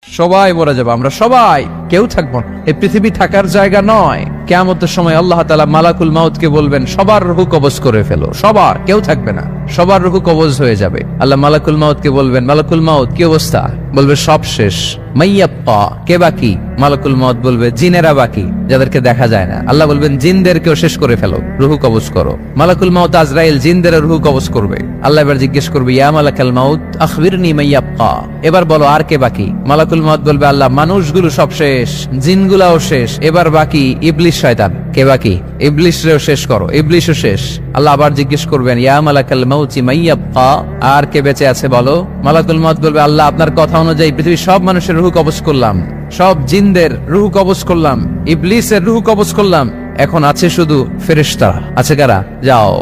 সবাই মরে যাবো, আমরা সবাই, কেউ থাকবো না। এই পৃথিবী থাকার জায়গা নয়। কিয়ামতের সময় আল্লাহ তাআলা মালাকুল মাউতকে বলবেন, সবার রূহ কবজ করে ফেলো, সবার, কেউ থাকবে না, সবার রূহ কবজ হয়ে যাবে। আল্লাহ মালাকুল মাউতকে বলবেন, মালাকুল মাউত কি অবস্থা? বলবে সব শেষ। মাইয়াপ্পা, কে বাকি? মালাকুল মাউত বলবে জিনেরা বাকি, যাদেরকে দেখা যায় না। আল্লাহ বলবেন জিনদেরকেও শেষ করে ফেলো, রূহ কবজ করো। মালাকুল মাউত আজরাইল জিনদের রূহ কবজ করবে। আল্লাহ এবার জিজ্ঞেস করবে, ইয়া মালাকাল মাউত আখবিরনি মাইয়াপ্পা, এবার বলো আর কে বাকি? মালাকুল মাউত বলবে, আল্লাহ মানুষগুলো সব শেষ, জিনগুলাও শেষ, এবার বাকি ইবলিস শয়তান। কে বাকি? ইবলিসরেও শেষ করো, ইবলিসও শেষ। আল্লাহ আবার জিজ্ঞেস করবেন, ইয়া মালাকাল মাউতি মাইয়াপ্পা, আর কে বেঁচে আছে বলো? মালাকুল মাউত বলবে, আল্লাহ আপনার কথা অনুযায়ী পৃথিবীর সব মানুষের রূহ কবজ করলাম, সব জিনদের রূহ কবজ করলাম, ইবলিসের রূহ কবজ করলাম, এখন আছে শুধু ফেরেশতা। আছে কারা? যাও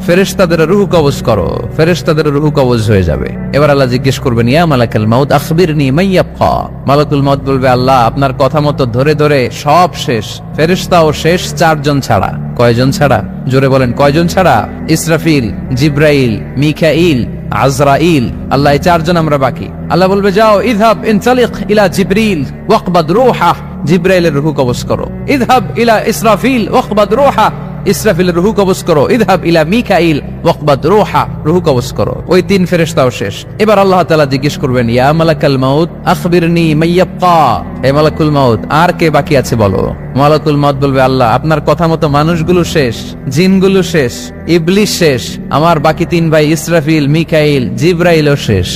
ফেরেশতাদের রূহ কবজ করো, ফেরেশতাদের রূহ কবজ হয়ে যাবে। এবার আল্লাহ জিজ্ঞেস করবেন, ইয়া মালাকাল মাউত আখবিরনি মাইয়াপ্পা। মালাকুল মাউত বলবে, আল্লাহ আপনার কথা মতো ধরে ধরে সব শেষ, ফেরেশতাও শেষ, 4 জন ছাড়া। কয়জন ছাড়া? জোরে বলেন, কয়জন ছাড়া? ইসরাফিল, জিব্রাইল, মিকাইল, আজরাইল। আল্লাহ এই 4 জন আমরা বাকি। আল্লাহ বলবে, যাও ইযহাব ইনতালিক ইলা জিবরিল ওয়াকবাদ রূহা, জিব্রাইলের রূহ কবজ করো। ইযহাব ইলা ইসরাফিল ওয়াকবাদ রূহা, ইসরাফিলের রূহ কবজ করো। ইযহাব ইলা মিকাইল ওয়াকবাদ রূহা, রূহ কবজ করো। ওই 3 ফেরেশতাও শেষ। এবার আল্লাহ তাআলা জিজ্ঞেস করবেন, ইয়া মালাকাল মাউত আখবিরনি মাইয়াপ্পা, হে মালাকুল মাউত আর কে বাকি আছে বলো? মালাকুল মাউত বলবে, আল্লাহ আপনার কথা মতো মানুষগুলো শেষ, জিনগুলো শেষ, ইবলিস শেষ, আমার বাকি 3 ভাই ইসরাফিল, মিকাইল, জিব্রাইলও শেষ,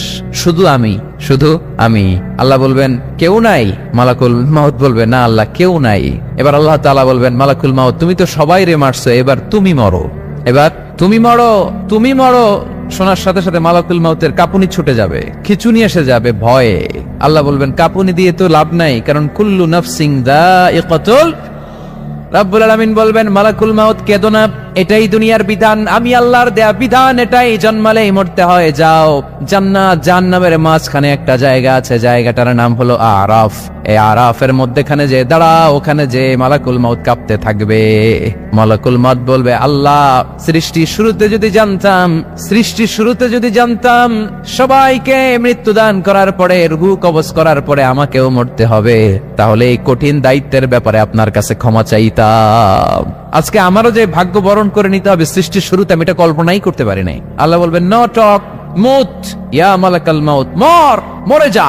শুধু আমি, শুধু আমি। আল্লাহ বলবেন, কেউ নাই? মালাকুল মাউত বলবে, না আল্লাহ কেউ নাই। এবার আল্লাহ তাআলা বলবেন, মালাকুল মাউত তুমি তো সবাই রে মারছো, এবার তুমি মরো, এবার তুমি মরো, তুমি মরো। শোনার সাথে সাথে মালাকুল মাউতের কাঁপুনি ছুটে যাবে, খিচুনি এসে যাবে ভয়ে। আল্লাহ বলবেন, কাঁপুনি দিয়ে তো লাভ নাই, কারণ কুল্লু নাফসিন যায়িকাতুল। রব্বুল আলামিন বলবেন, মালাকুল মাউত কেঁদো না, এটাই দুনিয়ার বিধান, আমি আল্লাহর দেয়া বিধান, এটাই, জন্মালেই মরতে হয়। যাও, জান্নাত জাহান্নামের মাঝখানে একটা জায়গা আছে, জায়গাটার নাম হলো আরাফ। এই আরাফের মধ্যখানে যে দাঁড়াও, ওখানে যে মালাকুল মাউত কাঁপতে থাকবে। মালাকুল মাউত বলবে, আল্লাহ সৃষ্টির শুরুতে যদি জানতাম, সৃষ্টির শুরুতে যদি জানতাম সবাইকে মৃত্যুদান করার পরে, রূহ কবজ করার পরে আমাকেও মরতে হবে, তাহলে এই কঠিন দায়িত্বের ব্যাপারে আপনার কাছে ক্ষমা চাইতাম। আজকে আমারও যে ভাগ্য বরণ করে নিতে হবে সৃষ্টির শুরুতে, আমি এটা কল্পনাই করতে পারি নাই। আল্লাহ বলবেন, নো টক, মুত ইয়া মালাকাল মাউত, মর, মরে যা,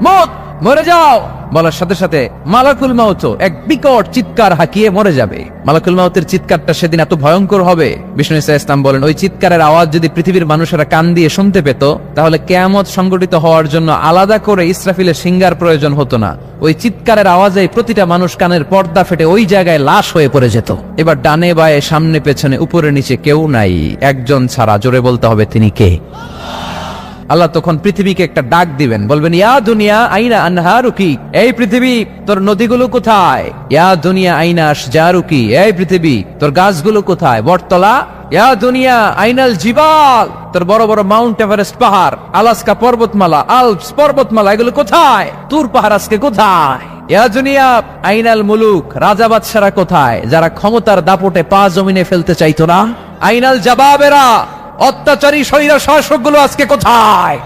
মুত, মরে যাও। বলার সাথে সাথে মালাকুল মাউত এক বিকট চিৎকার হাঁকিয়ে মরে যাবে। মালাকুল মাউতের চিৎকারটা সেদিন এত ভয়ঙ্কর হবে, বিষ্ণু ঈসা ইসলাম বলেন, ওই চিৎকারের আওয়াজ যদি পৃথিবীর মানুষেরা কান দিয়ে শুনতে পেত, তাহলে কিয়ামত সংগঠিত হওয়ার জন্য আলাদা করে ইসরাফিলের সিঙ্গার প্রয়োজন হতো না। ওই চিৎকারের আওয়াজে প্রতিটা মানুষ কানের পর্দা ফেটে ওই জায়গায় লাশ হয়ে পড়ে যেত। এবার ডানে বায়ে, সামনে পেছনে, উপরে নিচে কেউ নাই, একজন ছাড়া। জোরে বলতে হবে, তিনি কে? আল্লাহ তখন পৃথিবীকে একটা ডাক দিবেন, বলবেন, ইয়া দুনিয়া আইনা আনহারুকি, এই পৃথিবী তোর নদীগুলো কোথায়? ইয়া দুনিয়া আইনা আশজারুকি, এই পৃথিবী তোর গাছগুলো কোথায়? বটতলা। ইয়া দুনিয়া আইনাল জিবাল, তোর বড় বড় মাউন্ট এভারেস্ট পাহাড়, আলাস্কা পর্বতমালা, আলপস পর্বতমালা, এগুলো কোথায়? তুর পাহাড় আজকে কোথায়? ইয়া দুনিয়া আইনাল মুলুক, রাজা বাদশারা কোথায়, যারা ক্ষমতার দাপটে পা জমিনে ফেলতে চাইতো না? আইনাল জাবাবেরা, অত্যাচারী স্বৈর শাসকগুলো আজকে কোথায়?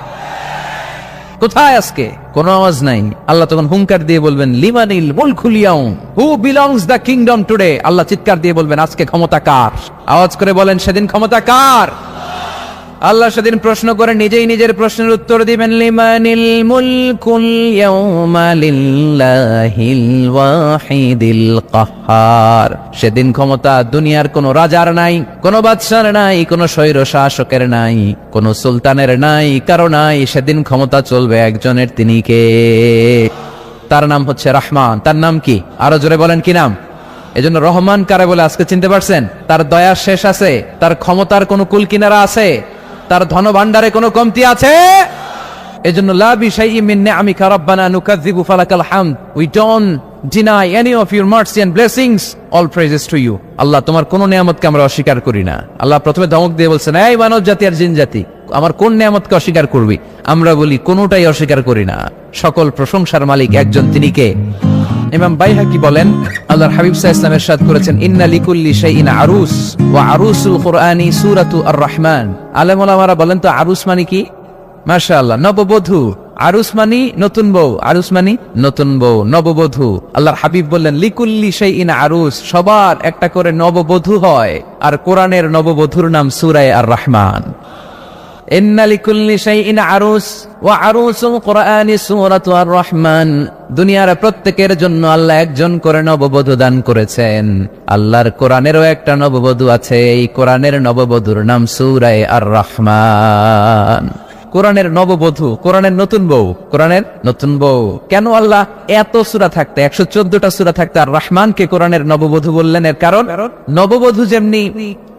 কোথায় আজকে? কোনো আওয়াজ নাই। আল্লাহ তখন হুঙ্কার দিয়ে বলবেন, লিমানিল মুলকুল ইয়াউম, who belongs the kingdom today. Allah চিৎকার দিয়ে বলবেন, আজকে ক্ষমতা কার? আওয়াজ করে বলেন, সেদিন ক্ষমতা কার? আল্লাহ সেদিন প্রশ্ন করে নিজেই নিজের প্রশ্নের উত্তর দিবেন, লিমানিল মুলকুল ইয়াউমা লিল্লাহিল ওয়াহিদিল কাহ্হার। সেদিন ক্ষমতা দুনিয়ার কোন রাজার নাই, কোন বাদশার নাই, কোন স্বৈর শাসকের নাই, কোন সুলতানের নাই, কারো নাই। সেদিন ক্ষমতা চলবে একজনের, তিনি কে? তার নাম হচ্ছে রহমান। তার নাম কি? আরো জোরে বলেন, কি নাম? এজন্য রহমান কারে বলে আজকে চিনতে পারছেন? তার দয়ার শেষ আছে? তার ক্ষমতার কোন কুল কিনারা আছে? তার ধন ভান্ডারে কোনো কমতি আছে? এজন্য লা বিশাইইন মিন নিআমিকা রাব্বানা নুকাযযিবু ফালাকাল হামদ, we don't deny any of your mercy and blessings, all praises to you. Allah তোমার কোন নিয়ামতকে আমরা অস্বীকার করি না। আল্লাহ প্রথমে ধমক দিয়ে বলছেন, এই মানব জাতি আর জিন জাতি, আমার কোন নিয়ামতকে অস্বীকার করবি? আমরা বলি, কোনটাই অস্বীকার করি না। সকল প্রশংসার মালিক একজন, তিনি কে? ইমাম বাইহাকি বলেন, আল্লাহর হাবিব সাল্লাল্লাহু আলাইহি ওয়াসাল্লাম ইরশাদ করেছেন, ইন্না লিকুল্লি শাইইন আরুস ওয়া আরুসুল কুরআনি সূরাতু আর রহমান। আলেম ওলামারা বলেন, তো আরুস মানে কি? মাশাআল্লাহ, নববধূ। আরুস মানি নতুন বউ, আরুস মানি নতুন বউ, নববধূ। আল্লাহর হাবিব বললেন লিকুল্লি শাইইন আরুস, সবার একটা করে নববধূ হয়। আর কোরআনের নববধূর নাম সূরা আর রহমান। ইন্না লিকুল্লি শাইইন আরুস ওয়া আরুসুল কুরআনি সূরাতু আর রহমান। দুনিয়ার প্রত্যেকের জন্য আল্লাহ একজন করে নববধূ দান করেছেন। আল্লাহর কোরআনেরও একটা নববধূ আছে, এই কোরআনের নববধূর নাম সূরা আর রহমান। কোরআনের নববধূ, কোরআনের নতুন বউ, কোরআনের নতুন বউ। কেন আল্লাহ এত সূরা থাকতে 114টা সূরা থাকতে আর রহমানকে কোরআনের নববধূ বললেন? এর কারণ নববধূ যেমনি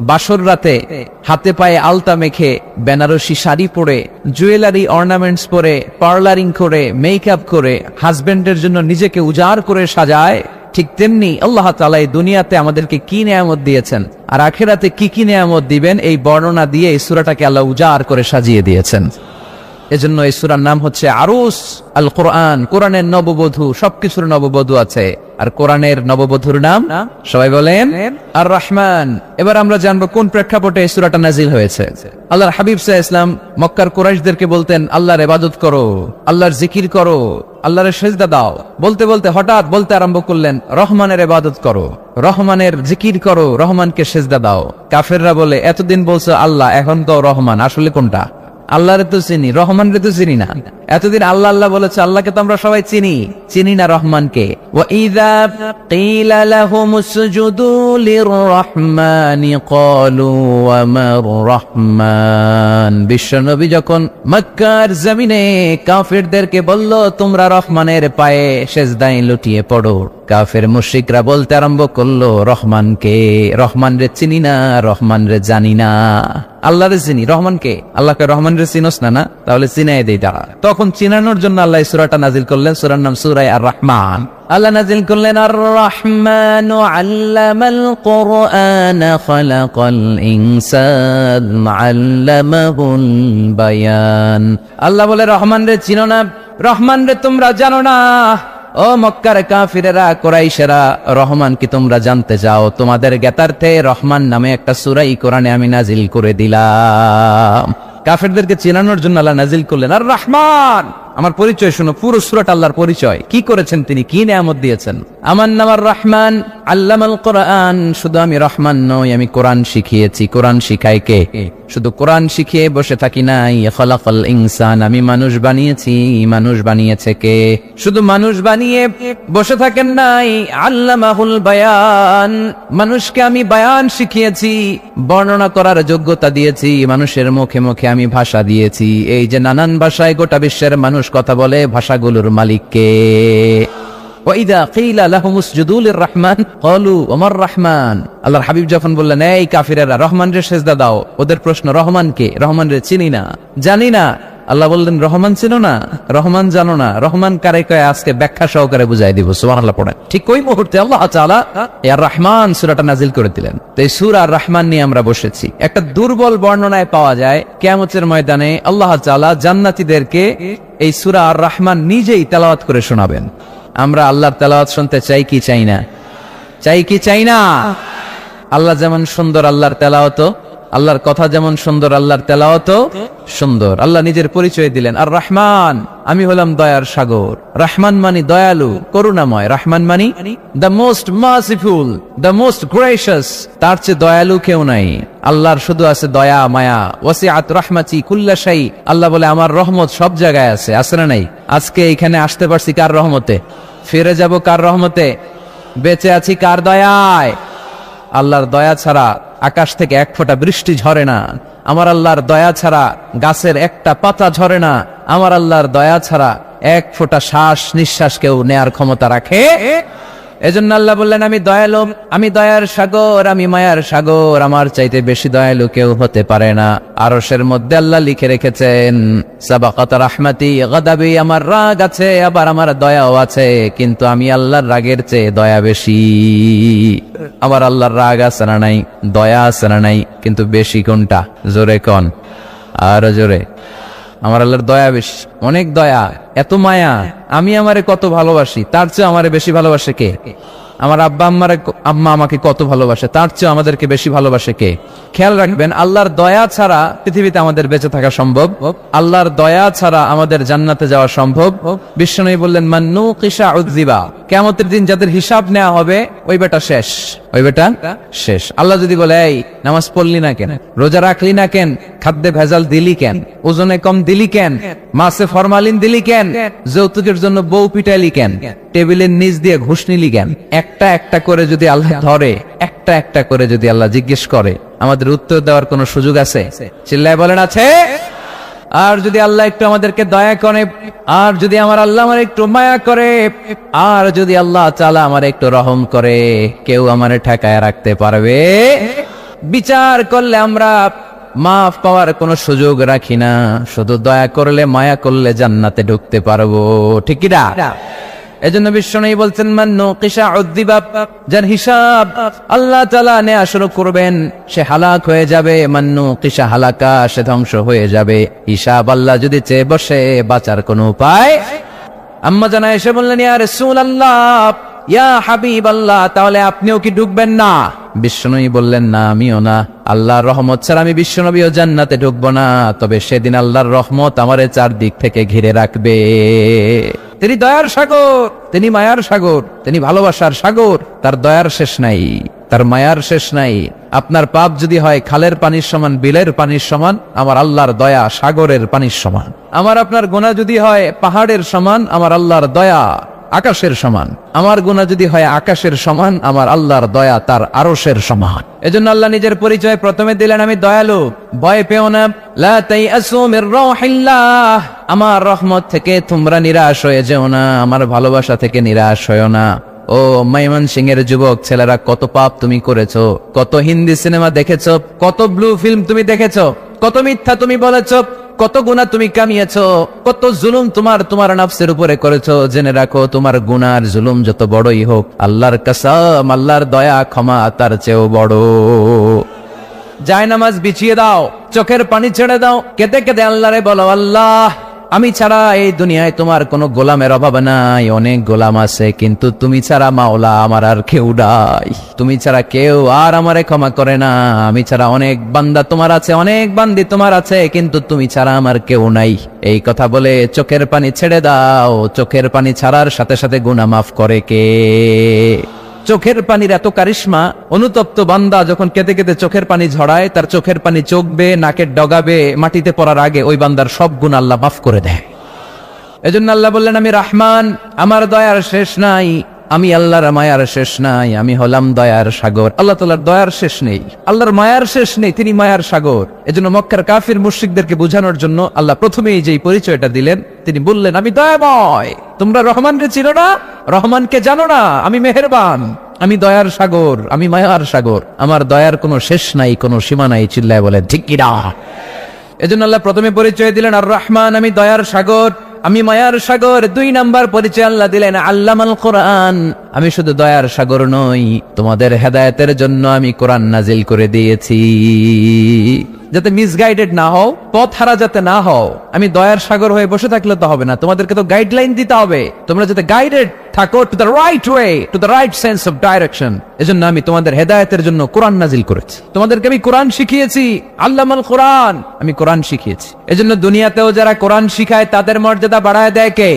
বাসর রাতে হাতে পায়ে আলতা মেখে, বেনারসি শাড়ি পরে, জুয়েলারি অর্নামেন্টস পরে, পার্লারিং করে, মেকআপ করে হাজবেন্ডের জন্য নিজেকে উজাড় করে সাজায়, ঠিক তেমনি আল্লাহ তাআলা এই দুনিয়াতে আমাদেরকে কি নেয়ামত দিয়েছেন আর আখিরাতে কি কি নেয়ামত দিবেন, এই বর্ণনা দিয়ে এই সূরাটাকে আল্লাহ উজাড় করে সাজিয়ে দিয়েছেন। এজন্য এই সূরার নাম হচ্ছে আরুস আল কোরআন। কোরআনের নববধূ, সবকিছুর নববধূ আছে। আর কোরআনের নববধূর নাম সবাই বলেন আর রহমান। এবার আমরা জানবো কোন প্রেক্ষাপটে এই সূরাটা নাজিল হয়েছে। আল্লাহর হাবিব সাল্লাল্লাহু আলাইহি ওয়াসাল্লাম মক্কার কুরাইশদেরকে বলতেন আল্লাহর ইবাদত করো, আল্লাহর জিকির করো, আল্লাহর সিজদা দাও। বলতে বলতে হঠাৎ বলতে আরম্ভ করলেন রহমানের ইবাদত করো, রহমানের জিকির করো, রহমানকে সিজদা দাও। কাফেররা বলে এতদিন বলছো আল্লাহ, এখন তো রহমান, আসলে কোনটা? আল্লাহরে তো চিনি, রহমানরে তো চিনি না। এতদিন আল্লাহ আল্লাহ বলেছে, আল্লাহকে তো আমরা সবাই চিনি, চিনি না রহমানকে। ওয়া ইযা কিলা লাহুমুসজুদু লিররহমানি ক্বালু ওয়া মার রহমান। বিশ্বনবী যখন মক্কার জমিনে কাফেরদেরকে বলল তোমরা রহমানের পায়ে সিজদায় লুটিয়ে পড়ো, কাফের মুশরিকরা বলতে আরম্ভ করলো রহমানকে, রহমানরে চিনি না, রহমানরে জানি না। আল্লাহরে চিনি, রহমানকে? আল্লাহকে রহমানরে চিনোস না? না, তাহলে চিনাই দেই দাঁড়া। তখন চিনানোর জন্য আল্লাহ এই সূরাটা নাজিল করলেন। সূরার নাম সূরা আর রহমান। আল্লাহ নাজিল করলেন আর রহমানু আল্লামাল কুরআন খালাকাল ইনসান আল্লামাহুল বায়ান। আল্লাহ বলে রহমানরে চিনো না, রহমানরে তোমরা জানো না। ও মক্কার কাফিরেরা, কুরাইশেরা, রহমান কি তোমরা জানতে চাও? তোমাদের জ্ঞাতার্থে রহমান নামে একটা সূরা কোরআনে আমি নাজিল করে দিলাম। কাফেরদেরকে চেনানোর জন্য আল্লাহ নাজিল করলেন আর রহমান। আমার পরিচয় শুনো, পুরো সূরাটা আল্লাহর পরিচয়, কি করেছেন তিনি, কি নিয়ামত দিয়েছেন। আমার নাম আর রহমান আল্লামাল কোরআন। শুধু আমি রহমান নই, আমি কোরআন শিখিয়েছি। কোরআন শিখাই কে? শুধু কোরআন শিখিয়ে বসে থাকি নাই। খালাকাল ইনসান, আমি মানুষ বানিয়েছি। মানুষ বানিয়েছে কে? শুধু মানুষ বানিয়ে বসে থাকেন নাই, আল্লামাহুল বায়ান, মানুষকে আমি বায়ান শিখিয়েছি, বর্ণনা করার যোগ্যতা দিয়েছি। মানুষের মুখে মুখে আমি ভাষা দিয়েছি। এই যে নানান ভাষায় গোটা বিশ্বের মানুষ কথা বলে, ভাষাগুলোর মালিক কে? ওয়াইদা কিলা লাহুমুসজুদু লিররহমান ক্বালু ওয়া মার রহমান। আল্লাহর হাবিব যখন বললেন এই কাফিরেরা রহমানরে সিজদা দাও, ওদের প্রশ্ন রহমান কে? রহমানরে চিনি না, জানি না। আল্লাহ বললেন রহমান চিনো না, রহমান জানো না, রহমান কারে কয় আজকে ব্যাখ্যা সহকারে বুঝাই দিব। সুবহানাল্লাহ পড়েন। ঠিক ওই মুহূর্তে আল্লাহ তাআলা আর রহমান সূরাটা নাজিল করে দিলেন। তো এই সূরা আর রহমান নিয়ে আমরা বসেছি। একটা দুর্বল বর্ণনায় পাওয়া যায় কিয়ামতের ময়দানে আল্লাহ তাআলা জান্নাতীদেরকে এই সূরা আর রহমান নিজেই তেলাওয়াত করে শোনাবেন। আমরা আল্লাহর তেলাওয়াত শুনতে চাই কি চাই না? চাই কি চাই না? আল্লাহ যেমন সুন্দর, আল্লাহর তেলাওয়াত, আল্লাহর কথা যেমন সুন্দর, আল্লাহর তেলাওয়াত সুন্দর। আল্লাহ নিজের পরিচয় দিলেন আর রহমান, আমি হলাম দয়ার সাগর। রহমান মানি দয়ালু, করুণাময়। রহমান মানি the most merciful, the most gracious. তার চেয়ে দয়ালু কেউ নাই। আল্লাহর শুধু আছে দয়া মায়া। ওয়াসিআত রাহমাতি কুল্লা শাই। আল্লাহ বলে আমার রহমত সব জায়গায় আছে। আছে না নাই? আজকে এখানে আসতে পারছি কার রহমতে? ফিরে যাব কার রহমতে? বেঁচে আছি কার দয়ায়? আল্লাহর দয়া ছাড়া আকাশ থেকে এক ফোঁটা বৃষ্টি ঝরে না। আমার আল্লাহর দয়া ছাড়া গাছের একটা পাতা ঝরে না। আমার আল্লাহর দয়া ছাড়া এক ফোঁটা শ্বাস নিঃশ্বাস কেউ নেয়ার ক্ষমতা রাখে? এজন্য আল্লাহ বললেন আমি দয়ালু, আমি দয়ার সাগর, আমি মায়ার সাগর। আমার চাইতে বেশি দয়ালু কেউ হতে পারে না। আরশের মধ্যে আল্লাহ লিখে রেখেছেন সাবাকাত রাহমাতি গাদাবি, আমার রাগ আছে আবার আমার দয়াও আছে, কিন্তু আমি আল্লাহর রাগের চেয়ে দয়া বেশি। আমার আল্লাহর রাগ আছে না নাই? দয়া আছে না নাই? কিন্তু বেশি কোনটা? জোরে কোন, আরো জোরে। আমার আল্লাহর দয়া বেশি, অনেক দয়া, এত মায়া। আমি আমারে কত ভালোবাসি, তার চেয়ে আমারে বেশি ভালোবাসে কে? আমার আম্মা আমাকে কত ভালোবাসে, তার চেয়ে আমাদেরকে বেশি ভালোবাসে কে? খেয়াল রাখবেন, আল্লাহর দয়া ছাড়া পৃথিবীতে আমাদের বেঁচে থাকা সম্ভব, আল্লাহর দয়া ছাড়া আমাদের জান্নাতে যাওয়া সম্ভব। বিশ্বনবী বললেন, মান্নু কিসা উযিবা, কিয়ামতের দিন যাদের হিসাব নেওয়া হবে ওই বেটা শেষ, ওই বেটা শেষ। আল্লাহ যদি বলে, এই নামাজ পড়লি না কেন, রোজা রাখলি না কেন, খাদ্যে ভেজাল দিলি কেন, ওজনে কম দিলি কেন, মাছে ফরমালিন দিলি কেন, যৌতুকের জন্য বউ পিটাইলি কেন, টেবিলের নিচ দিয়ে ঘুষ নিলি কেন, একটা একটা করে যদি আল্লাহ ধরে, একটা একটা করে যদি আল্লাহ জিজ্ঞেস করে, আমাদের উত্তর দেওয়ার কোনো সুযোগ আছে? চিল্লায় বলেন আছে? আর যদি আল্লাহ একটু আমাদেরকে দয়া করে, আর যদি আমার আল্লাহ আমার একটু মায়া করে, আর যদি আল্লাহ তাআলা আমার একটু রহম করে, কেউ আমারে ঠেকায় রাখতে পারবে? বিচার করলে আমরা মাফ পাওয়ার কোনো সুযোগ রাখি না, শুধু দয়া করলে মায়া করলে জান্নাতে ঢুকতে পারবো, ঠিক কি না? এজন্য বিশ্বনবী বলছেন, মান্নু কিসা উযিবা, যার হিসাব আল্লাহ তাআলা নেয়া শুরু করবেন সে হালাক হয়ে যাবে, মান্নু কিসা হালাকা, সে ধ্বংস হয়ে যাবে। হিসাব আল্লাহ যদি চেয়ে বসে, বাঁচার কোনো উপায়? আম্মা জানা এসে বললেন, ইয়া রাসূলুল্লাহ, ইয়া হাবিবাল্লাহ, তাহলে আপনিও কি ঢুকবেন না? বিশ্বনবী বললেন, না আমিও না, আল্লাহর রহমত ছাড়া আমি বিশ্বনবীও জান্নাতে ঢুকবো না, তবে সেদিন আল্লাহর রহমত আমারে চারদিক থেকে ঘিরে রাখবে। তিনি দয়ার সাগর, তিনি মায়ার সাগর, তিনি ভালোবাসার সাগর, তার দয়ার শেষ নাই, তার মায়ার শেষ নাই। আপনার পাপ যদি হয় খালের পানির সমান, বিলের পানির সমান, আমার আল্লাহর দয়া সাগরের পানির সমান। আমার আপনার গুনাহ যদি হয় পাহাড়ের সমান, আমার আল্লাহর দয়া আকাশের সমান। আমার গুনাহ যদি হয় আকাশের সমান, আমার আল্লাহর দয়া তার আরশের সমান। এজন্য আল্লাহ নিজের পরিচয় প্রথমে দিলেন, আমি দয়ালু, ভয় পেও না, লা তাইআসু মির রাহিল্লাহ, আমার রহমত থেকে তোমরা নিরাশ হয়ে যেও না, আমার ভালোবাসা থেকে নিরাশ হয়ো না। ও ময়মনসিংহের যুবক ছেলেরা, কত পাপ তুমি করেছো, কত হিন্দি সিনেমা দেখেছো, কত ব্লু ফিল্ম তুমি দেখেছো, কত মিথ্যা তুমি বলেছো, কত গুনাহ তুমি কামিয়েছো, কত জুলুম তোমার নফসের উপরে করেছো। জেনে রাখো, তোমার গুনার জুলুম যত বড়ই হোক, আল্লাহর কসম, আল্লাহর দয়া ক্ষমা তার চেয়েও বড়। জায়নামাজ বিছিয়ে দাও, চোখের পানি ছেড়ে দাও, কেঁদে কেঁদে আল্লাহরে বলো, আল্লাহ আমি ছাড়া এই দুনিয়ায় তোমার কোনো গোলামের অভাব নাই, অনেক গোলাম আছে, কিন্তু তুমি ছাড়া মাওলা আমার আর কেউ নাই, তুমি ছাড়া কেউ আর আমারে ক্ষমা করে না। আমি ছাড়া অনেক বান্দা তোমার আছে, অনেক বান্দি তোমার আছে, কিন্তু তুমি ছাড়া আমার কেউ নাই। এই কথা বলে চোখের পানি ছেড়ে দাও। চোখের পানি ছাড়ার সাথে সাথে গুনাহ মাফ করে কে? চোখের পানির এত কারিশমা, অনুতপ্ত বান্দা যখন কেঁদে কেঁদে চোখের পানি ঝরায়, তার চোখের পানি চোখবে, নাকের ডগাবে, মাটিতে পড়ার আগে ওই বান্দার সব গুনাহ আল্লাহ মাফ করে দেয়। এজন্য আল্লাহ বললেন, আমি রহমান, আমার দয়ার শেষ নাই, আমি আল্লাহর মায়ার শেষ নাই, আমি হলাম দয়ার সাগর। আল্লাহ তাআলার দয়ার শেষ নেই, আল্লাহর মায়ার শেষ নেই, তিনি মায়ার সাগর। এজন্য মক্কার কাফির মুশরিকদেরকে বোঝানোর জন্য আল্লাহ প্রথমেই যেই পরিচয়টা দিলেন, তিনি বললেন, আমি দয়াময়। তোমরা রহমানকে চিনো না, রহমানকে জানো না, আমি মেহেরবান, আমি দয়ার সাগর, আমি মায়ার সাগর, আমার দয়ার কোনো শেষ নাই, কোনো সীমা নাই। চিল্লায় বলেন ঠিক কি না? এজন্য আল্লাহ প্রথমে পরিচয় দিলেন আর রহমান, আমি দয়ার সাগর, আমি মায়ার সাগর। 2 নাম্বার পরিচয় আল্লাহ দিলেন আল্লামাল কোরআন, আমি শুধু দয়ার সাগর নই, তোমাদের হেদায়েতের জন্য আমি কোরআন নাজিল করে দিয়েছি, যাতে মিসগাইডেড না হও, পথ হারা যাতে না হও। আমি দয়ার সাগর হয়ে বসে থাকলে তো হবে না, তোমাদেরকে তো গাইডলাইন দিতে হবে, তোমরা যাতে গাইডেড থাকো to the right way, to the right sense of direction. এজন্য আমি তোমাদের হেদায়েতের জন্য কোরআন নাজিল করেছি, তোমাদেরকে আমি কোরআন শিখিয়েছি, আল্লামাল কোরআন, আমি কোরআন শিখিয়েছি। এজন্য দুনিয়াতেও যারা কোরআন শিখায় তাদের মর্যাদা বাড়ায় দেয় কে?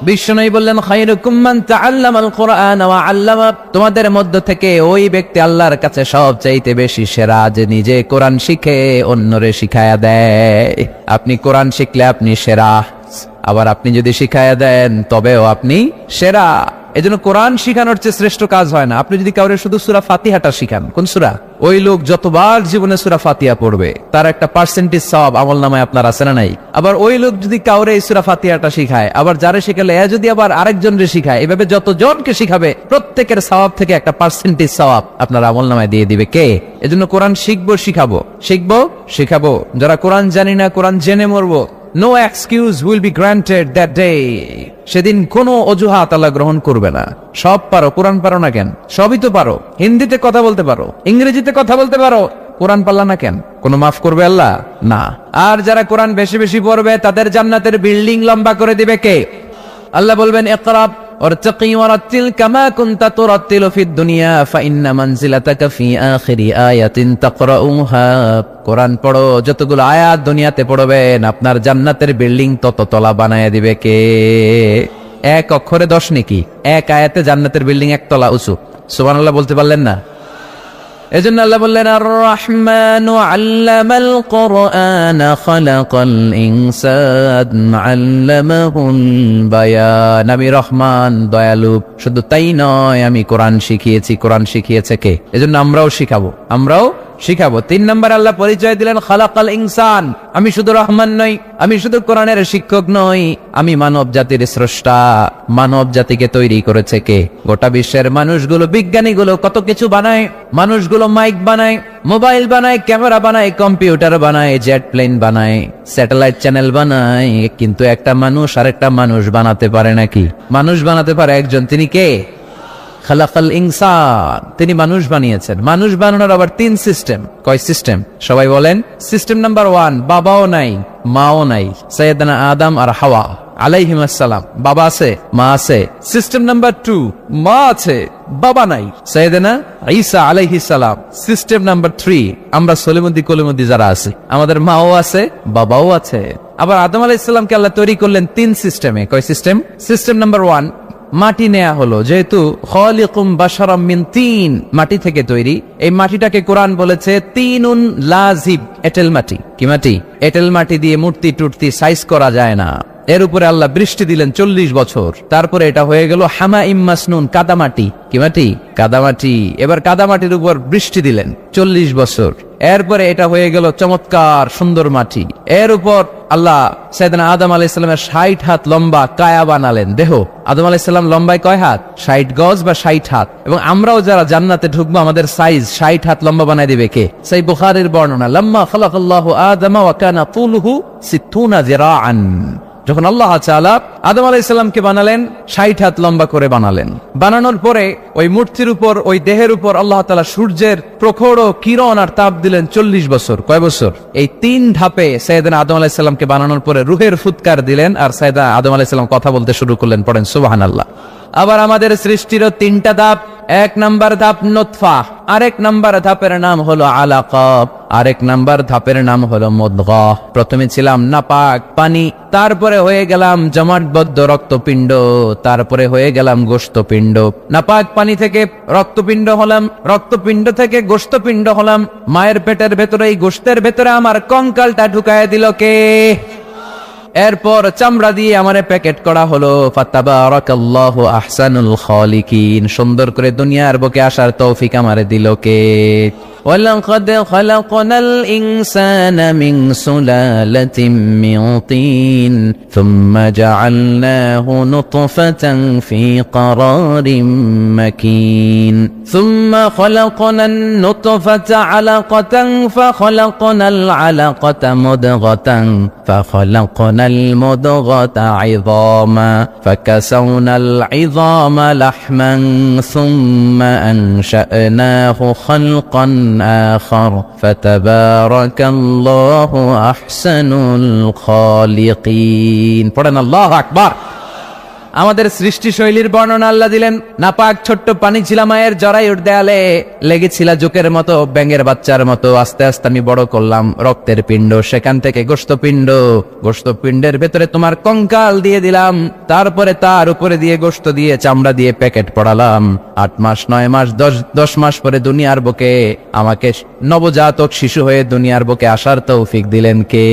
বিশ্বনবী বললেন, খায়রুকুম মান তাআল্লামাল কোরআন ওয়া আল্লামা, তোমাদের মধ্য থেকে ওই ব্যক্তি আল্লাহর কাছে সবচাইতে বেশি সেরা, যে নিজে কোরআন শিখে অন্যরে শিখায়া দেয়। আপনি কোরআন শিখলে আপনি সেরা, আবার আপনি যদি শিখায়া দেন তবেও আপনি সেরা। এজন্য কোরআন শিখানোর চেয়ে শ্রেষ্ঠ কাজ হয় না। আপনি যদি কাউরে শুধু সূরা ফাতিহাটা শিখান, কোন সূরা, ওই লোক যতবার জীবনে সূরা ফাতিহা পড়বে তার একটা পার্সেন্টেজ সওয়াব আমলনামায় আপনার আছে না নাই? আবার ওই লোক যদি কাউরে এই সূরা ফাতিহাটা শিখায়, আবার যারে শিখালে এ যদি আবার আরেকজনরে শিখায়, এভাবে যতজনকে শিখাবে প্রত্যেকের সওয়াব থেকে একটা পার্সেন্টেজ সওয়াব আপনার আমলনামায় দিয়ে দিবে কে? এজন্য কোরআন শিখবো, শিখাবো, শিখবো, শিখাবো। যারা কোরআন জানি না, কোরআন জেনে মরবো, no excuse will be granted that day, সেদিন কোনো অজুহাত আল্লাহ গ্রহণ করবে না। সব পারো, কোরআন পারো না কেন? সবই তো পারো, হিন্দিতে কথা বলতে পারো, ইংরেজিতে কথা বলতে পারো, কোরআন পারলা না কেন? কোনো মাফ করবে আল্লাহ? না। আর যারা কোরআন বেশি বেশি পড়বে তাদের জান্নাতের বিল্ডিং লম্বা করে দিবে কে? আল্লাহ বলবেন, ইকরা ওয়ারতাকি ওয়ারাতিল কামা কুনতা তুরাতিলু ফিদ দুনিয়া ফাইন্না মানজিলাতাকা ফি আখিরি আয়াতিন তাকরাউহা। কোরআন পড়ো, যতগুলো আয়াত দুনিয়াতে পড়বেন আপনার জান্নাতের বিল্ডিং তত তলা বানায় দিবে কে? এক অক্ষরে 10 নেকি, এক আয়াতে জান্নাতের বিল্ডিং একতলা উঁচু। সুবহানাল্লাহ বলতে পারলেন না? এজন্য আল্লাহ বললেন আর রহমানু আল্লামাল কুরআন খালাকাল ইনসান আল্লামাহুল বায়ান। আমি রহমান, দয়ালু। শুধু তাই নয়, আমি কোরআন শিখিয়েছি। কোরআন শিখিয়েছে কে? এজন্য আমরাও শিখাবো। 3 নম্বর আল্লাহ পরিচয় দিলেন খালাকাল ইনসান। আমি শুধু রহমান নই, আমি শুধু কোরআনের শিক্ষক নই, আমি মানব জাতির স্রষ্টা। মানব জাতিকে তৈরি করেছে কে? গোটা বিশ্বের মানুষগুলো, বিজ্ঞানীগুলো কত কিছু বানায়। মানুষগুলো মাইক বানায়, মোবাইল বানায়, ক্যামেরা বানায়, কম্পিউটার বানায়, জেট প্লেন বানায়, স্যাটেলাইট চ্যানেল বানায়, কিন্তু একটা মানুষ আরেকটা মানুষ বানাতে পারে নাকি? মানুষ বানাতে পারে একজন, তিনি কে? খালাকাল ইনসান, তিনি মানুষ বানিয়েছেন। মানুষ বানানোর আবার 3 সিস্টেম। কয় সিস্টেম? সবাই বলেন। সিস্টেম নাম্বার 1, বাবাও নাই মাও নাই। সাইয়েদনা আদম আর হাওয়া আলাইহিস সালাম, বাবা আছে মা আছে। সিস্টেম নাম্বার 2, মা আছে বাবা নাই, সাইয়েদনা ঈসা আলাইহিস সালাম। সিস্টেম নাম্বার 3, আমরা সলিমুদ্দি কলিমুদ্দি যারা আছে, আমাদের মাও আছে বাবাও আছে। আবার আদম আলাইহিস সালামকে আল্লাহ তৈরি করলেন 3 সিস্টেমে। কয় সিস্টেম? সিস্টেম নাম্বার 1, মাটি নেয়া হলো, যেহেতু খালিকুম বাশারাম মিন তিন, মাটি থেকে তৈরি। এই মাটিটাকে কোরআন বলেছে তিনুন লাজিব, এঁটেল মাটি। কি মাটি? এঁটেল মাটি দিয়ে মূর্তি টুর্তি সাইজ করা যায় না। এর উপরে আল্লাহ বৃষ্টি দিলেন 40 বছর, তারপরে এটা হয়ে গেল হামাইম মাসনুন, কাদামাটি। কি মাটি? কাদামাটি। এবার কাদামাটির উপর বৃষ্টি দিলেন 40 বছর, এরপরে এটা হয়ে গেল চমৎকার সুন্দর মাটি। এর উপর আল্লাহ সাইয়েদনা আদম আলাইহিস সালামের 60 হাত লম্বা কায়া বানালেন, দেহ। আদম আলাইহিস সালাম লম্বায় কয় হাত? 60 গজ বা 60 হাত। এবং আমরাও যারা জান্নাতে ঢুকবো আমাদের সাইজ 60 হাত লম্বা বানাই দিবে কে? সেই বুখারীর বর্ণনা, লাম্মা খালাকাল্লাহু আদমা ওয়া কানা তুলুহু 60 যিরাআন। যখন আল্লাহ তাআলা আদম আলাইহিস সালামকে বানালেন, 60 হাত লম্বা করে বানালেন। বানানোর পরে ওই মূর্তির উপর, ওই দেহের উপর আল্লাহ তাআলা সূর্যের প্রখর কিরণ আর তাপ দিলেন 40 বছর। কয় বছর? এই 3 ধাপে সাইয়েদনা আদম আলাইহিস সালামকে বানানোর পরে রূহের ফুৎকার দিলেন, আর সাইয়েদনা আদম আলাইহিস সালাম কথা বলতে শুরু করলেন। পড়েন সুবহানাল্লাহ। আবার আমাদের সৃষ্টিরও 3টা ধাপ। 1 নাম্বার ধাপ নুতফা, আরেক নাম্বার ধাপের নাম হলো আলাকা, আরেক নাম্বার ধাপের নাম হলো মুদগাহ। প্রথমে ছিলাম নাপাক পানি, তারপরে হয়ে গেলাম জমাটবদ্ধ রক্তপিণ্ড, তারপরে হয়ে গেলাম গোশতপিণ্ড। নাপাক পানি থেকে রক্তপিণ্ড হলাম, রক্তপিণ্ড থেকে গোশতপিণ্ড হলাম। মায়ের পেটের ভেতরে, এই গোশতের ভেতরে আমার কঙ্কালটা ঢুকায় দিল কে? এরপর চামড়া দিয়ে আমারে প্যাকেট করা হলো। ফাতাবারাকাল্লাহু আহসানুল খালিকিন, সুন্দর করে দুনিয়ার বুকে আসার তৌফিক আমারে দিল কে? ওয়ালাকাদ খালাকনাল ইনসানা মিন সুলালাতিন মিন তিন সুম্মা জাআলনাহু নুতফাতান ফি ক্বারারিন মাকিন সুম্মা খালাকনান নুতফাতা আলাকাতান ফাখালাকনাল আলাকাতা মুদগাতান ফাখালাকনাল মুদগাতা ইযামা ফাকাসাওনাল ইযামা লাহমান সুম্মা আনশা'নাহু খালকান آخر فتبارك الله أحسن الخالقين। পড়েন আল্লাহু আকবার। আমাদের সৃষ্টি শৈলীর বর্ণনা আল্লাহ দিলেন। নাপাক ছোট্ট পানি ছিল মায়ের জরায়ুর দেয়ালে, লেগেছিল জোকের মতো, ব্যাঙের বাচ্চার মতো। আস্তে আস্তে আমি বড় করলাম রক্তের পিণ্ড, সেখান থেকে গোশতপিণ্ড, গোশতপিণ্ডের ভেতরে তোমার কঙ্কাল দিয়ে দিলাম, তারপরে তার উপরে দিয়ে গোশত দিয়ে চামড়া দিয়ে প্যাকেট পড়ালাম। 8 মাস 9 মাস 10 মাস পরে দুনিয়ার বুকে আমাকে নবজাতক শিশু হয়ে দুনিয়ার বুকে আসার তৌফিক দিলেন কে?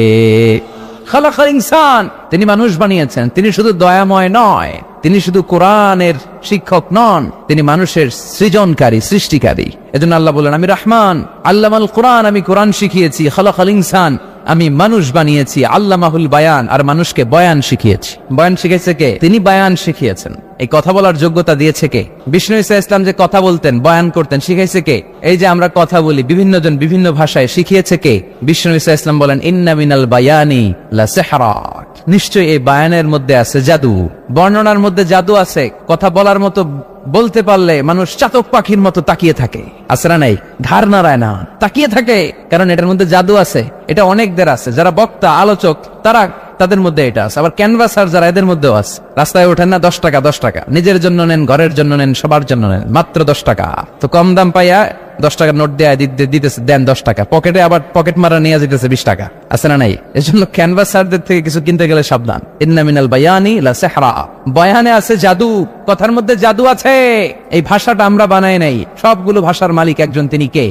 খালাকাল ইনসান, তিনি মানুষ বানিয়েছেন। তিনি শুধু দয়াময় নয়, তিনি শুধু কোরআনের শিক্ষক নন, তিনি মানুষের সৃজনকারী, সৃষ্টিকারী। এজন্য আল্লাহ বলেন আমি রহমান, আল্লামাল কোরআন, আমি কোরআন শিখিয়েছি। খালাকাল ইনসান, আমি মানুষ বানিয়েছি। আল্লামাহুল বায়ান, আর মানুষকে বয়ান শিখিয়েছি। বয়ান শিখেছে কে? তিনি বয়ান শিখিয়েছেন। এই কথা বলার যোগ্যতা দিয়েছে কে? বিষ্ণু ঈসা ইসলাম যে কথা বলতেন, বয়ান করতেন, শিখাইছে কে? এই যে আমরা কথা বলি বিভিন্ন জন বিভিন্ন ভাষায়, শিখিয়েছে কে? বিষ্ণু ঈসা ইসলাম বলেন ইন্না মিনাল বায়ানি লা সিহরা, নিশ্চয়ই এই বায়ানের মধ্যে আছে জাদু, বর্ণনার মধ্যে জাদু আছে। কথা বলার মতো, বলতে পারলে মানুষ চাতক পাখির মতো তাকিয়ে থাকে, আছে না নাই? ঘাড় নাড়ায় না, তাকিয়ে থাকে, কারণ এটার মধ্যে জাদু আছে। এটা অনেকদের আছে, যারা বক্তা আলোচক, তারা তাদের মধ্যে এটা আছে। আবার ক্যানভাসার যারা, এদের মধ্যেও আছে। রাস্তায় ওঠেন না, 10 টাকা 10 টাকা, নিজের জন্য নেন, ঘরের জন্য নেন, সবার জন্য নেন, মাত্র 10 টাকা। তো কম দাম পাইয়া 10 টাকার নোট দেয়া দিতেছে, দেন 10 টাকা, পকেটে আবার পকেট মারা নিয়ে যেতেছে 20 টাকা, আছে না নাই? এজন্য ক্যানভাসারদের থেকে কিছু কিনতে গেলে সাবধান। ইন্না মিনাল বায়ানি লা সিহরা, বয়ানে আছে জাদু, কথার মধ্যে জাদু আছে। এই ভাষাটা আমরা বানাই নাই, সবগুলো ভাষার মালিক একজন, তিনি কে?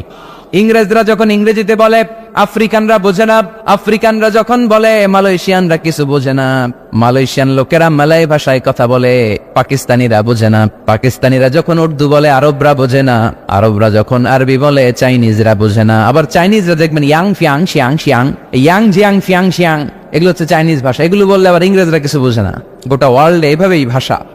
ইংরেজরা যখন ইংরেজিতে বলে আফ্রিকানরা বোঝে না, আফ্রিকানরা যখন বলে মালয়েশিয়ানরা কিছু বোঝে না, মালয়েশিয়ান লোকেরা মালয় ভাষায় কথা বলে, পাকিস্তানিরা বোঝে না, পাকিস্তানিরা যখন উর্দু বলে আরবরা বোঝে না, আরবরা যখন আরবি বলে চাইনিজরা বোঝে না। আবার চাইনিজরা দেখবেন ইয়াং ফিয়াং শিয়াং শিয়াং, ইয়াং জিয়াং ফিয়াং শিয়াং, এগুলো হচ্ছে চাইনিজ ভাষা। এগুলো বললে আবার ইংরেজরা কিছু বোঝে না। গোটা ওয়ার্ল্ডে এইভাবেই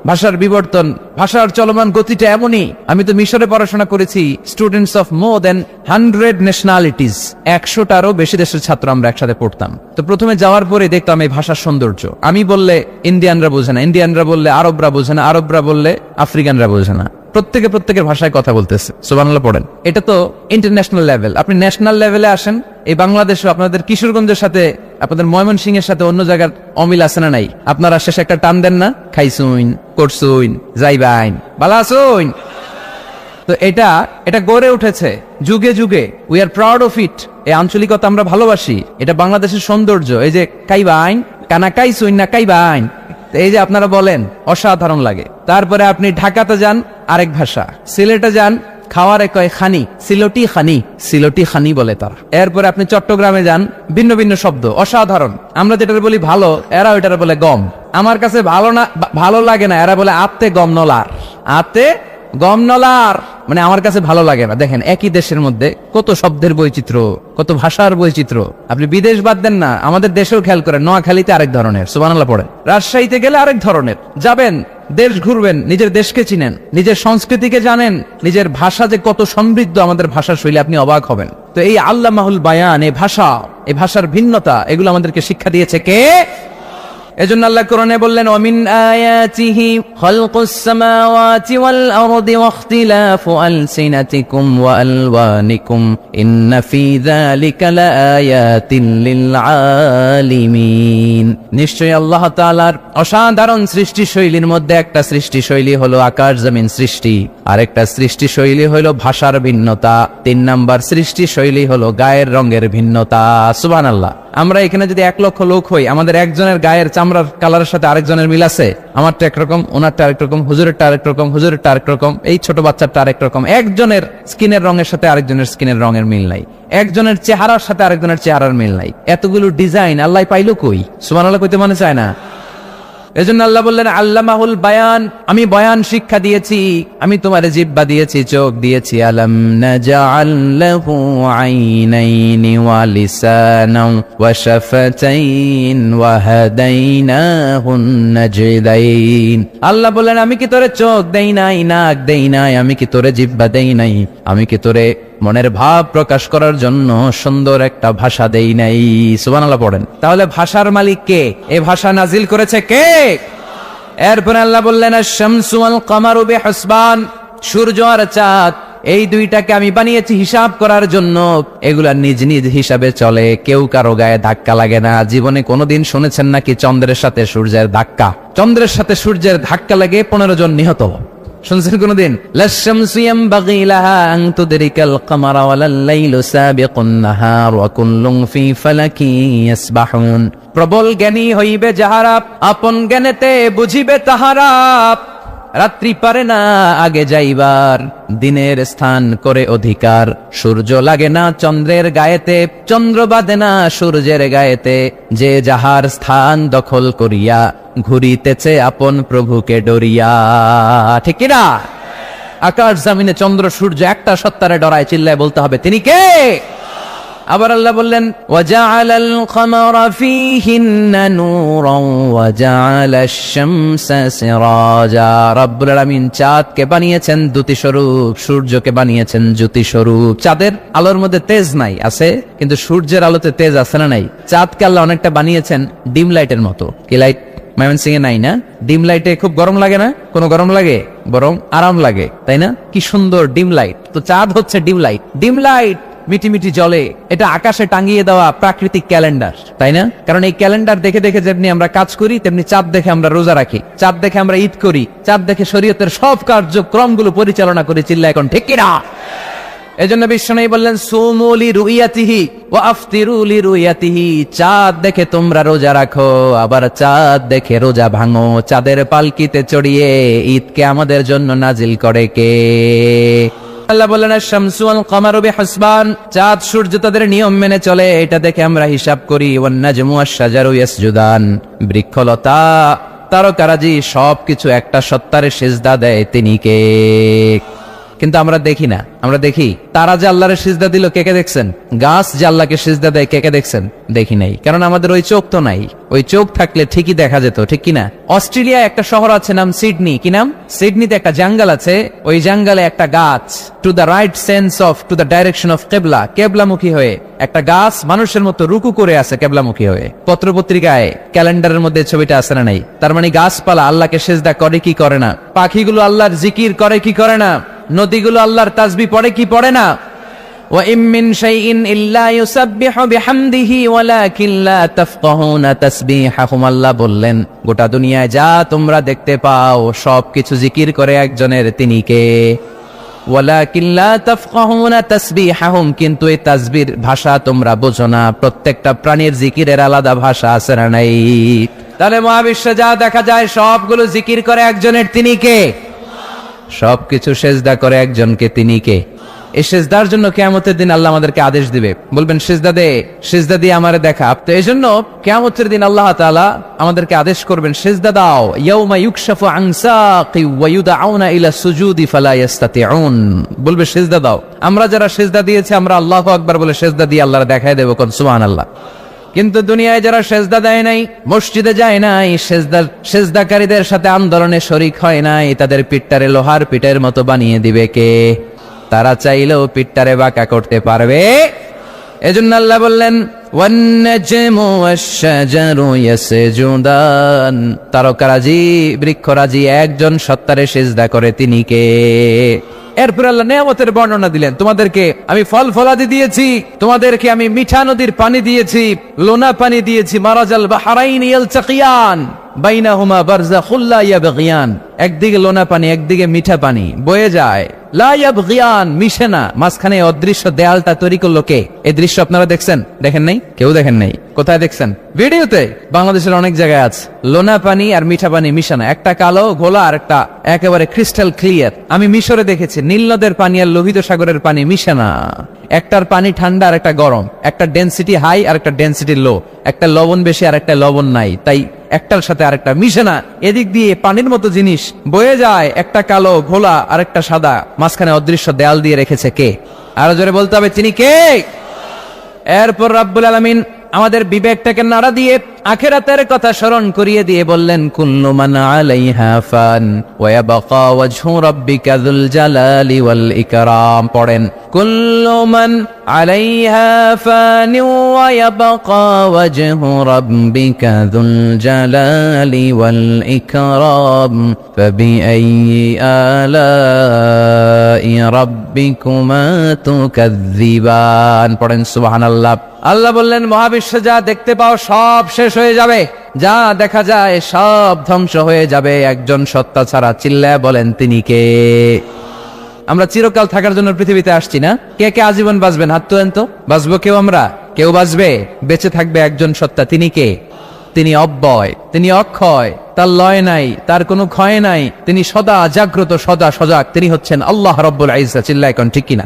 ভাষার বিবর্তন, ভাষার চলমান গতিটা এমনই। আমি তো মিশরে পড়াশোনা করেছি, students of more than 100 nationalities, 100টারও বেশি দেশের ছাত্র আমরা একসাথে পড়তাম। তো প্রথমে যাওয়ার পরে দেখতাম এই ভাষার সৌন্দর্য। আমি বললে ইন্ডিয়ানরা বোঝে না, ইন্ডিয়ানরা বললে আরবরা বোঝে না, আরবরা বললে আফ্রিকানরা বোঝে না। প্রত্যেকের ভাষায় কথা বলতেছে, সুবহানাল্লাহ পড়েন। এটা তো ইন্টারন্যাশনাল লেভেল। আপনি ন্যাশনাল লেভেলে আসেন, এই বাংলাদেশে আপনাদের কিশোরগঞ্জের সাথে, আপনাদের ময়মনসিংহের সাথে অন্য জায়গার অমিল আছে না নাই? আপনারা শেষে একটা টান দেন না, খাইছুইন, করছুইন, যাইবাইন, ভালো আছুইন। তো এটা গড়ে উঠেছে যুগে যুগে। We are proud of it. এই আঞ্চলিকতা আমরা ভালোবাসি, এটা বাংলাদেশের সৌন্দর্য। এই যে কাইবাইন, কানা কাইছুইন না কাইবাইন, এই যে আপনারা বলেন, অসাধারণ লাগে। তারপরে আপনি ঢাকাতে যান, আরেক ভাষা। সিলেটে যান, খাওয়ারে কয় খানি, সিলটি খানি, সিলটি খানি বলে তারা। এরপরে আপনি চট্টগ্রামে যান, ভিন্ন ভিন্ন শব্দ, অসাধারণ। আমরা যেটা বলি ভালো, এরা ওইটার বলে গম। আমার কাছে ভালো লাগে না, এরা বলে আত্তে গম নলার, আত্তে গম নলার, মানে আমার কাছে ভালো লাগে না। দেখেন, একই দেশের মধ্যে কত শব্দের বৈচিত্র্য, কত ভাষার বৈচিত্র্য। আপনি বিদেশ বাদ দেন না, আমাদের দেশেও খেয়াল করেন। নোয়াখালীতে আরেক ধরনের, সুবহানাল্লাহ পড়েন। রাজশাহীতে গেলে আরেক ধরনের। যাবেন, দেশ ঘুরবেন, নিজের দেশকে চিনেন, নিজের সংস্কৃতিকে জানেন, নিজের ভাষা যে কত সমৃদ্ধ, আমাদের ভাষা শৈলী, আপনি অবাক হবেন। তো এই আল্লামাহুল বায়ান, এই ভাষার ভিন্নতা, এগুলো আমাদেরকে শিক্ষা দিয়েছে কে? এজন্য আল্লাহ কোরআনে বললেন, ওয়ামিন আয়াতিহি খালকুস সামাওয়াতি ওয়াল আরদি ওয়াখতিলাফু আলসিনাতিকুম ওয়া আলওয়ানিকুম ইন্না ফি যালিকা লাআয়াতিন লিল আলিমিন। নিশ্চয়ই আল্লাহ তাআলার অসাধারণ সৃষ্টি শৈলীর মধ্যে একটা সৃষ্টি শৈলী হলো আকাশ জমিন সৃষ্টি, আরেকটা সৃষ্টি শৈলী হলো ভাষার ভিন্নতা, 3 নাম্বার সৃষ্টি শৈলী হলো গায়ের রঙের ভিন্নতা। সুবহানাল্লাহ। আমরা এখানে যদি 1 লক্ষ লোক হই, আমাদের একজনের গায়ের চামড়ার কালারের সাথে আরেকজনের মিল আছে? আমারটা একরকম, ওনারটা আরেক রকম, হুজুরেরটা আরেক রকম, হুজুরেরটা আরেক রকম, এই ছোট বাচ্চারটা আরেক রকম। একজনের স্কিনের রঙের সাথে আরেকজনের স্কিনের রঙের মিল নাই, একজনের চেহারার সাথে আরেকজনের চেহারার মিল নাই। এতগুলো ডিজাইন আল্লাহ পাইলো কই? সুবহানাল্লাহ কইতে মনে চায় না? এজন্য আল্লাহ বললেন, আল্লামাহুল বায়ান, আমি বয়ান শিক্ষা দিয়েছি, আমি তোমার জিহ্বা দিয়েছি, চোখ দিয়েছি। আলাম নাজআল লাহু আইনাইনি ওয়া লিসানান ওয়া শাফাতাইন ওয়া হাদাইনাহুন নাজদাইন। আল্লাহ বললেন, আমি কি তোরে চোখ দেই নাই, নাক দেই নাই, আমি কি তোরে জিহ্বা দেই নাই, আমি কি তোরে মনের ভাব প্রকাশ করার জন্য সুন্দর একটা ভাষা দেই নাই? সুবহানাল্লাহ পড়েন। তাহলে ভাষার মালিক কে? এই ভাষা নাজিল করেছে কে? এরপর আল্লাহ বললেন, আশ-শামসু ওয়াল কামারু বিহিসবান, সূর্য আর চাঁদ, এই দুইটাকে আমি বানিয়েছি হিসাব করার জন্য। এগুলা নিজ নিজ হিসাবে চলে, কেউ কারো গায়ে ধাক্কা লাগে না। জীবনে কোনোদিন শুনেছেন নাকি চন্দ্রের সাথে সূর্যের ধাক্কা? চন্দ্রের সাথে সূর্যের ধাক্কা লাগে 15 জন নিহত। শুনছেন কোনদিন? লাশ-শামসু ইয়ানবাগি লাহা আন তুদরিকাল কামারা ওয়ালাল লাইলু সাবিকুন নাহার ওয়া কুল্লুন ফি ফালাকিন ইয়াসবাহুন। প্রবল জ্ঞানী হইবে যাহারা, আপন জ্ঞানেতে বুঝিবে তাহারা। রাত্রি পারে না আগে যাইবার, দিনের স্থান করে অধিকার। সূর্য লাগে না চন্দ্রের গায়েতে, চন্দ্র বাঁধে না সূর্যের গায়েতে। যে যাহার স্থান দখল করিয়া, ঘুরিতেছে আপন প্রভুকে ডরিয়া। ঠিক কিনা? আকাশ জমিনে চন্দ্র সূর্য একটা সত্তারে ডরায়, চিল্লায় বলতে হবে, তিনি কে? আবার আল্লাহ বললেন, ওয়াজআলাল কামারা ফীহিন্না নূরান ওয়াজআলাশ শামসা সিরাজা। রব্বুল আলামিন চাঁদকে বানিয়েছেন দ্যুতি স্বরূপ, সূর্যকে বানিয়েছেন জ্যোতি স্বরূপ। চাঁদের আলোর মধ্যে তেজ নাই, আছে, কিন্তু সূর্যের আলোতে তেজ আছে না নাই? চাঁদকে আল্লাহ অনেকটা বানিয়েছেন ডিম লাইটের মতো। কি লাইট ময়মনসিংহে নাই না? ডিম লাইটে খুব গরম লাগে না? কোনো গরম লাগে? বরং আরাম লাগে, তাই না? কি সুন্দর ডিম লাইট। তো চাঁদ হচ্ছে ডিম লাইট। ডিম লাইট মিটি মিটি জলে, এটা আকাশে টাঙিয়ে দেওয়া প্রাকৃতিক ক্যালেন্ডার, তাই না? কারণ এই ক্যালেন্ডার দেখে দেখে যেমনি আমরা কাজ করি, তেমনি চাঁদ দেখে আমরা রোজা রাখি, চাঁদ দেখে আমরা ঈদ করি, চাঁদ দেখে শরীয়তের সব কার্যক্রমগুলো পরিচালনা করি। চিল্লা এখন ঠিক কিনা? এজন্য বিশ্বনবী বললেন সুমু লিরুইয়াতিহি ওয়া আফতিরু লিরুইয়াতিহি, চাঁদ দেখে তোমরা রোজা রাখো, আবার চাঁদ দেখে রোজা ভাঙো। চাঁদের পালকিতে চড়িয়ে ঈদকে আমাদের জন্য নাজিল করে কে? আল্লাহ বললেন আশ-শামসু ওয়াল কমারু বিহিসবান, চাঁদ সূর্য তাদের নিয়ম মেনে চলে, এটা দেখে আমরা হিসাব করি। ওয়ান নাজমু ওয়াশ-শাজারু ইয়াসজুদান, বৃক্ষলতা তারকারাজি সবকিছু একটা সত্তারে সিজদা দেয়, তিনি কে? কিন্তু আমরা দেখি না। আমরা দেখি তারা যে আল্লাহরে সিজদা দিল, কে কে দেখছেন? গাছ যে আল্লাহকে সিজদা দেয়, কে কে দেখছেন? দেখি নাই, কারণ আমাদের ওই চোখ তো নাই। ওই চোখ থাকলে ঠিকই দেখা যেত, ঠিক কিনা? অস্ট্রেলিয়ায় একটা শহর আছে নাম সিডনি, কি নাম? সিডনিতে একটা জঙ্গল আছে, ওই জঙ্গলে একটা গাছ to the right sense of to the direction of কেবলা, কেবলামুখী হয়ে একটা গাছ মানুষের মতো রুকু করে আছে কেবলামুখী হয়ে। পত্রপত্রিকায় ক্যালেন্ডারের মধ্যে ছবিটা আছে না নাই? তার মানে গাছপালা আল্লাহকে সিজদা করে কি করে না? পাখিগুলো আল্লাহর জিকির করে কি করে না? নদীগুলো আল্লাহর তাসবিহ পড়ে কি পড়ে না? ওয়া ইম মিন শাইইন ইল্লা ইউসাব্বিহু বিহামদিহি ওয়ালাকিন লা তাফকাহুনা তাসবিহাহুম, আল্লাহ বললেন গোটা দুনিয়ায় যা তোমরা দেখতে পাও সবকিছু জিকির করে একজনের, তিনি কে? ওয়ালাকিন লা তাফকাহুনা তাসবিহাহুম, কিন্তু এই তাসবির ভাষা তোমরা বোঝো না। প্রত্যেকটা প্রাণীর জিকিরের আলাদা ভাষা আছে না নাই? তাহলে মহাবিশ্বে যা দেখা যায় সবগুলো জিকির করে একজনের, তিনি কে? সবকিছু সেজদা করে একজনকে, তিনি কে? এই সেজদার জন্য কিয়ামতের দিন আল্লাহ আমাদেরকে আদেশ দিবে, বলবেন সেজদা দে, সেজদা দিয়ে আমারে দেখা। তো এই জন্য কিয়ামতের দিন আল্লাহ তাআলা আমাদেরকে আদেশ করবেন সেজদা দাও। ইয়াউমা ইউকশাফু আন সাকি ওয়া ইউদআউনা ইলা সুজুদি ফালা ইস্তাতিউন, বলবে সেজদা দাও। আমরা যারা সেজদা দিয়েছি আমরা আল্লাহু আকবার বলে সেজদা দিয়ে আল্লাহর দেখায় দেব, কোন সুবহানাল্লাহ। কিন্তু দুনিয়ায় যারা সেজদা দেয় নাই, মসজিদে যায় নাই, সেজদাকারীদের সাথে আন্দোলনে শরীক হয় নাই, তাদের পিঠটারে লোহার পিঠের মতো বানিয়ে দিবে কে? তারা চাইলেও পিঠটারে বাঁকা করতে পারবে? এজন্য আল্লাহ বললেন ওয়ান নাজমু ওয়াশ-শাজারু ইয়াসজুদান, তারকারাজি বৃক্ষরাজি একজন সত্তারে সিজদা করে, তিনি কে? এরপর আল্লাহ নিয়ামতের বর্ণনা দিলেন, তোমাদেরকে আমি ফল ফলাদি দিয়েছি, তোমাদেরকে আমি মিঠা নদীর পানি দিয়েছি, লোনা পানি দিয়েছি। মারাজাল বাহরাইন ইয়ালতাকিয়ান বাইনাহুমা বারযাখুল লা ইয়াবগিয়ান, একদিকে লোনা পানি একদিকে মিঠা পানি বয়ে যায়, লা ইয়াবগিয়ান, মিশে না। মাঝখানে অদৃশ্য দেয়ালটা তৈরি করলো কে? এই দৃশ্য আপনারা দেখছেন? দেখেন নাই? কেউ দেখেন নাই? কোথায় দেখছেন? ভিডিওতে। বাংলাদেশের অনেক জায়গায় আছে লোনা পানি আর মিঠা পানি মিশানো, একটা কালো ঘোলা আর একটা একেবারে ক্রিস্টাল ক্লিয়ার। আমি মিশরে দেখেছি নীল নদের পানি আর লোহিত সাগরের পানি মিশে না। একটার পানি ঠান্ডা আর একটা গরম, একটা ডেনসিটি হাই আর একটা ডেনসিটি লো, একটা লবণ বেশি আর একটা লবণ নাই, তাই একটার সাথে আরেকটা মিশে না। এদিক দিয়ে পানির মতো জিনিস বয়ে যায়, একটা কালো ঘোলা আর একটা সাদা, মাঝখানে অদৃশ্য দেয়াল দিয়ে রেখেছে কে? আরো জোরে বলতে হবে, তিনি কে? এরপর রাব্বুল আলামিন আমাদের বিবেকটাকে নাড়া দিয়ে আখিরাতের কথা স্মরণ করিয়ে দিয়ে বললেন কুল্লু মান আলাইহা ফান ওয়া ইয়াবকা ওয়াজহু রাব্বিকা যুল জালালি ওয়াল ইকরাম। পড়েন কুল্লু মান আলাইহা ফান ওয়া ইয়াবকা ওয়াজহু রাব্বিকা যুল জালালি ওয়াল ইকরাম ফাবিআইয়ি আলাই রাব্বিকুমা তুকাযযিবান। পড়েন সুবহানাল্লাহ। আল্লাহ বললেন মহাবিশ্বে যা দেখতে পাও সব শেষ হয়ে যাবে, যা দেখা যায় সব ধ্বংস হয়ে যাবে একজন সত্তা ছাড়া। চিল্লায় বলেন তিনি কে? আমরা চিরকাল থাকার জন্য পৃথিবীতে আসছি না? কে কে আজীবন বাঁচবেন? হাত তোলেন তো। বাঁচবো কেউ? আমরা কেউ বাঁচবে? বেঁচে থাকবে একজন সত্তা, তিনি কে? তিনি অব্যয়, তিনি অক্ষয়, তার লয় নাই, তার কোনো ক্ষয় নাই, তিনি সদা জাগ্রত, সদা সজাগ, তিনি হচ্ছেন আল্লাহ রাব্বুল ইজ্জত। চিল্লায় কোন ঠিক কিনা?